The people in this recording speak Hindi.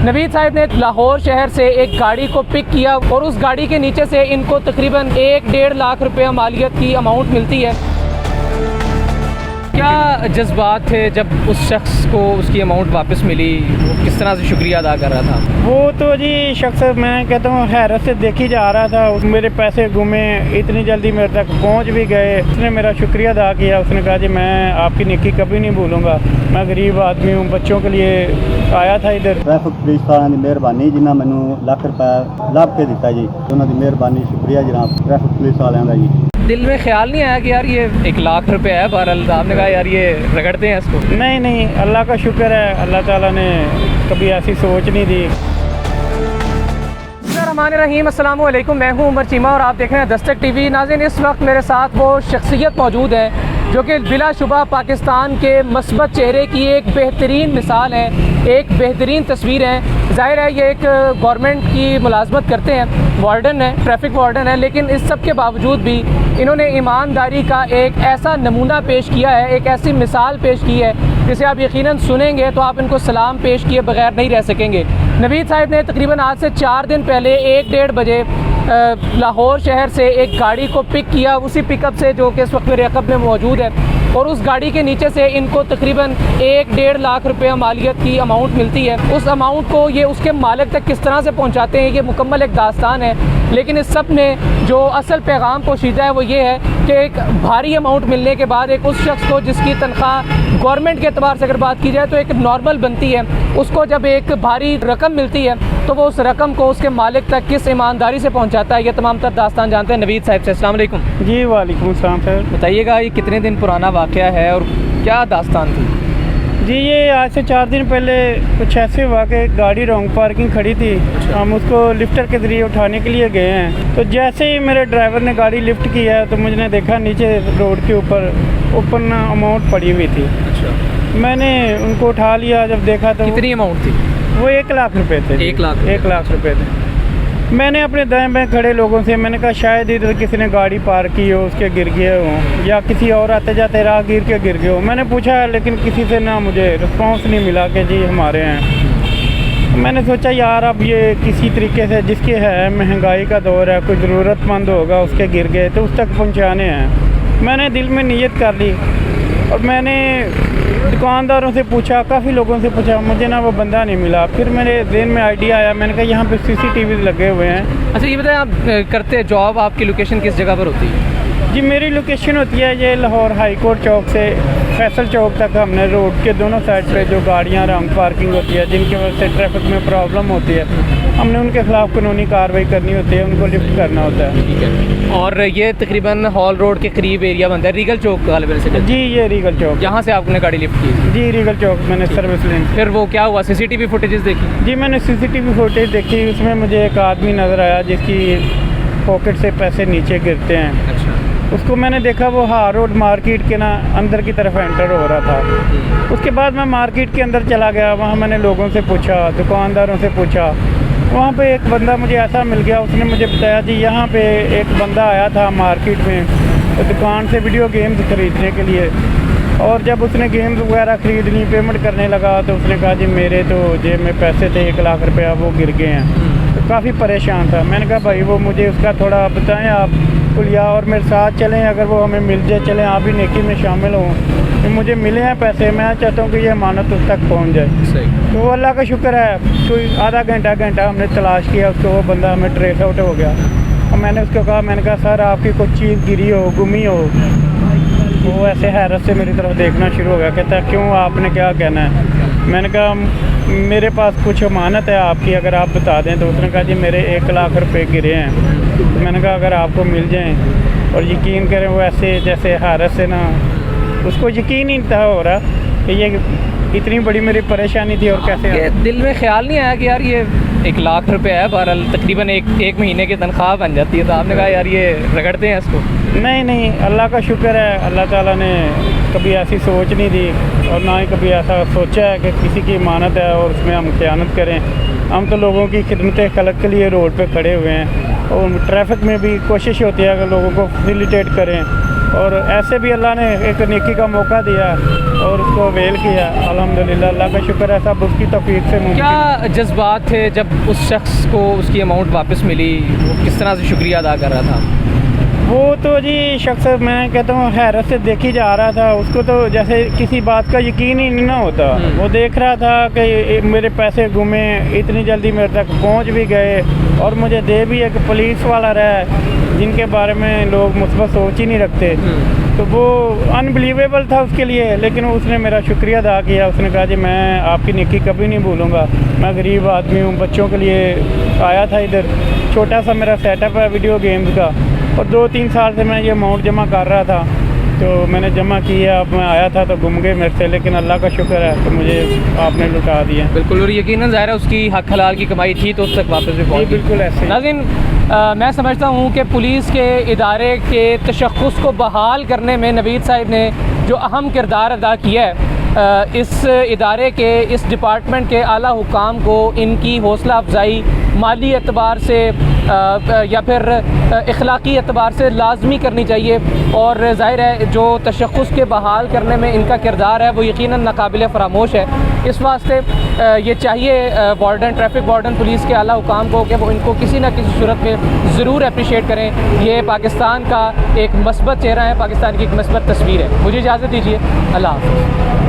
नवीद साहब ने लाहौर शहर से एक गाड़ी को पिक किया और उस गाड़ी के नीचे से इनको तकरीबन 1-1.5 लाख रुपये मालियत की अमाउंट मिलती है। क्या जज्बात थे जब उस शख्स को उसकी अमाउंट वापस मिली, वो किस तरह से शुक्रिया अदा कर रहा था? वो तो जी शख्स मैं कहता हूँ हैरत से देखी जा रहा था। मेरे पैसे गुमे, इतनी जल्दी मेरे तक पहुँच भी गए। उसने मेरा शुक्रिया अदा किया। उसने कहा जी मैं आपकी नेकी कभी नहीं भूलूंगा, मैं गरीब आदमी हूँ, बच्चों के लिए आया था इधर। ट्रैफिक पुलिस वालों की मेहरबानी जिन्हें मैनू लाख रुपया लाभ के दिता जी, उन्होंने मेहरबानी शुक्रिया जनाब ट्रैफिक पुलिस वालों का जी। दिल में ख्याल नहीं आया कि यार ये 1 लाख रुपए है, बहरहाल आपने कहा यार ये रगड़ते हैं इसको? नहीं, अल्लाह का शुक्र है, अल्लाह ताला ने कभी ऐसी सोच नहीं दी। रहीम अस्सलाम वालेकुम, मैं हूं उमर चीमा और आप देख रहे हैं दस्तक टीवी। नाज़रीन, इस वक्त मेरे साथ वो शख्सियत मौजूद है जो कि बिलाशुबा पाकिस्तान के मस्बत चेहरे की एक बेहतरीन मिसाल है, एक बेहतरीन तस्वीर है। ज़ाहिर है ये एक गवर्नमेंट की मुलाजमत करते हैं, वार्डन है, ट्रैफिक वार्डन है, लेकिन इस सब के बावजूद भी इन्होंने ईमानदारी का एक ऐसा नमूना पेश किया है, एक ऐसी मिसाल पेश की है जिसे आप यकीनन सुनेंगे तो आप इनको सलाम पेश किए बगैर नहीं रह सकेंगे। नवीद साहब ने तकरीबन आज से 4 दिन पहले 1-1.5 बजे लाहौर शहर से एक गाड़ी को पिक किया, उसी पिकअप से जो कि इस वक्त मेरे अकब में मौजूद है, और उस गाड़ी के नीचे से इनको तकरीबन 1-1.5 लाख रुपये मालियत की अमाउंट मिलती है। उस अमाउंट को ये उसके मालिक तक किस तरह से पहुंचाते हैं ये मुकम्मल एक दास्तान है, लेकिन इस सब में जो असल पैगाम पोशीदा है वो ये है कि एक भारी अमाउंट मिलने के बाद एक उस शख्स को जिसकी तनख्वाह गवर्नमेंट के एतबार से अगर बात की जाए तो एक नॉर्मल बनती है, उसको जब एक भारी रकम मिलती है तो वो उस रकम को उसके मालिक तक किस ईमानदारी से पहुंचाता है, ये तमाम तर दास्तान जानते हैं नवीद साहब से। अस्सलाम वालेकुम। जी वालेकुम सलाम सर। बताइएगा ये कितने दिन पुराना वाक़या है और क्या दास्तान थी? जी ये आज से 4 दिन पहले कुछ ऐसे हुआ कि गाड़ी रॉन्ग पार्किंग खड़ी थी, हम उसको लिफ्टर के ज़रिए उठाने के लिए गए हैं। तो जैसे ही मेरे ड्राइवर ने गाड़ी लिफ्ट किया है तो मुझे देखा नीचे रोड के ऊपर ओपन अमाउंट पड़ी हुई थी। अच्छा। मैंने उनको उठा लिया, जब देखा तो कितनी अमाउंट थी? वो 1 लाख रुपये थे। 1 लाख रुपये थे। मैंने अपने दाएं बाएं खड़े लोगों से मैंने कहा शायद इधर किसी ने गाड़ी पार्क की हो, उसके गिर गए हो, या किसी और आते जाते राह गिर के गिर गए हो। मैंने पूछा लेकिन किसी से ना मुझे रिस्पांस नहीं मिला कि जी हमारे हैं। मैंने सोचा यार अब ये किसी तरीके से जिसके है, महंगाई का दौर है, कोई ज़रूरतमंद होगा उसके गिर गए तो उस तक पहुँचाने हैं। मैंने दिल में नीयत कर ली और मैंने दुकानदारों से पूछा, काफ़ी लोगों से पूछा, मुझे ना वो बंदा नहीं मिला। फिर मेरे दिन में आइडिया आया, मैंने कहा यहाँ पे CCTV लगे हुए हैं। अच्छा ये बताएं, आप करते जॉब, आपकी लोकेशन किस जगह पर होती है? जी मेरी लोकेशन होती है ये लाहौर हाई कोर्ट चौक से फैसल चौक तक। हमने रोड के दोनों साइड पे जो गाड़ियाँ रॉन्ग पार्किंग होती है, जिनकी वजह से ट्रैफिक में प्रॉब्लम होती है, हमने उनके खिलाफ कानूनी कार्रवाई करनी होती है, उनको लिफ्ट करना होता है। ठीक है। और ये तकरीबन हॉल रोड के करीब एरिया बनता है, रीगल चौक वाले से? जी ये रीगल चौक। यहाँ से आपने गाड़ी लिफ्ट की? जी रीगल चौक मैंने सर्विस लेन। फिर वो क्या हुआ, CCTV फुटेजेस देखी? जी मैंने CCTV फुटेज देखी, उसमें मुझे एक आदमी नज़र आया जिसकी पॉकेट से पैसे नीचे गिरते हैं। अच्छा। उसको मैंने देखा वो हार रोड मार्केट के ना अंदर की तरफ एंटर हो रहा था। उसके बाद मैं मार्केट के अंदर चला गया, वहाँ मैंने लोगों से पूछा, दुकानदारों से पूछा। वहाँ पे एक बंदा मुझे ऐसा मिल गया, उसने मुझे बताया जी यहाँ पे एक बंदा आया था मार्केट में तो दुकान से वीडियो गेम्स ख़रीदने के लिए, और जब उसने गेम्स वगैरह ख़रीद ली, पेमेंट करने लगा तो उसने कहा जी मेरे तो जेब में पैसे थे 1 लाख रुपया, वो गिर गए हैं। तो काफ़ी परेशान था। मैंने कहा भाई वो मुझे उसका थोड़ा बताएं आप खुलिया, और मेरे साथ चलें, अगर वो हमें मिल जाए चलें, आप भी नेकी में शामिल हों, तो मुझे मिले हैं पैसे, मैं चाहता हूँ कि ये अमानत उस तक पहुँच जाए। सही। तो अल्लाह का शुक्र है, कोई आधा घंटा हमने तलाश किया उसको, वो बंदा हमें ट्रेस आउट हो गया। और मैंने उसको कहा, मैंने कहा सर आपकी कुछ चीज़ गिरी हो, गुमी हो। वो ऐसे हैरत से मेरी तरफ देखना शुरू हो गया, कहता है क्यों, आपने क्या कहना है? मैंने कहा मेरे पास कुछ अमानत है आपकी, अगर आप बता दें। तो उसने कहा जी मेरे 1 लाख रुपए गिरे हैं। तो मैंने कहा अगर आपको मिल जाएं, और यकीन करें वो ऐसे जैसे हैरत से ना, उसको यकीन ही था हो रहा कि ये इतनी बड़ी मेरी परेशानी थी और कैसे दिल में ख्याल नहीं आया कि यार ये 1 लाख रुपए है, बहरहाल तकरीबन एक महीने की तनख्वाह बन जाती है, तो आपने कहा यार ये रगड़ते हैं इसको? नहीं, अल्लाह का शुक्र है, अल्लाह ताला ने कभी ऐसी सोच नहीं दी और ना ही कभी ऐसा सोचा है कि किसी की इमानत है और उसमें हम ख़यानत करें। हम तो लोगों की खिदमत खलक के लिए रोड पे खड़े हुए हैं, और ट्रैफिक में भी कोशिश होती है कि लोगों को फैसिलिटेट करें, और ऐसे भी अल्लाह ने एक नेकी का मौका दिया और उसको अवेल किया। अल्हम्दुलिल्लाह, अल्लाह का शुक्र है, सब उसकी तौफीक से मुमकिन। क्या जज्बात थे जब उस शख्स को उसकी अमाउंट वापस मिली, वो किस तरह से शुक्रिया अदा कर रहा था? वो तो जी शख्स मैं कहता हूँ हैरत से देखी जा रहा था। उसको तो जैसे किसी बात का यकीन ही नहीं ना होता। वो देख रहा था कि मेरे पैसे गुमे, इतनी जल्दी मेरे तक पहुँच भी गए और मुझे दे भी एक पुलिस वाला रहा जिनके बारे में लोग मुस्बत सोच ही नहीं रखते। तो वो अनबिलीवेबल था उसके लिए, लेकिन उसने मेरा शुक्रिया अदा किया। उसने कहा जी मैं आपकी नेकी कभी नहीं भूलूंगा, मैं गरीब आदमी हूँ, बच्चों के लिए आया था इधर, छोटा सा मेरा सेटअप है वीडियो गेम्स का, और 2-3 साल से मैं ये अमाउंट जमा कर रहा था। तो मैंने जमा किया, अब मैं आया था तो गुम गए मेरे से, लेकिन अल्लाह का शुक्र है तो मुझे आपने लुटा दिया। बिल्कुल, और यकीनन ज़ाहिर है उसकी हक हलाल की कमाई थी तो उस तक वापस भी पहुँच। बिल्कुल ऐसे। नाज़रीन, मैं समझता हूँ कि पुलिस के इदारे के तशख़्ख़ुस को बहाल करने में नवीद साहब ने जो अहम किरदार अदा किया है, इस इदारे के, इस डिपार्टमेंट के आला हुकाम को इनकी हौसला अफजाई माली एतबार से या फिर इखलाकी एतबार से लाजमी करनी चाहिए। और ज़ाहिर है जो तशख़्ख़ुस के बहाल करने में इनका किरदार है वो यकीनन नाकाबिल फ़रामोश है। इस वास्ते ये चाहिए वार्डन, ट्रैफिक वार्डन पुलिस के आला हुकाम को कि वो इनको किसी न किसी सूरत में ज़रूर अप्रिशिएट करें। ये पाकिस्तान का एक मस्बत चेहरा है, पाकिस्तान की एक मस्बत तस्वीर है। मुझे इजाज़त दीजिए, अल्लाह हाफ़िज़।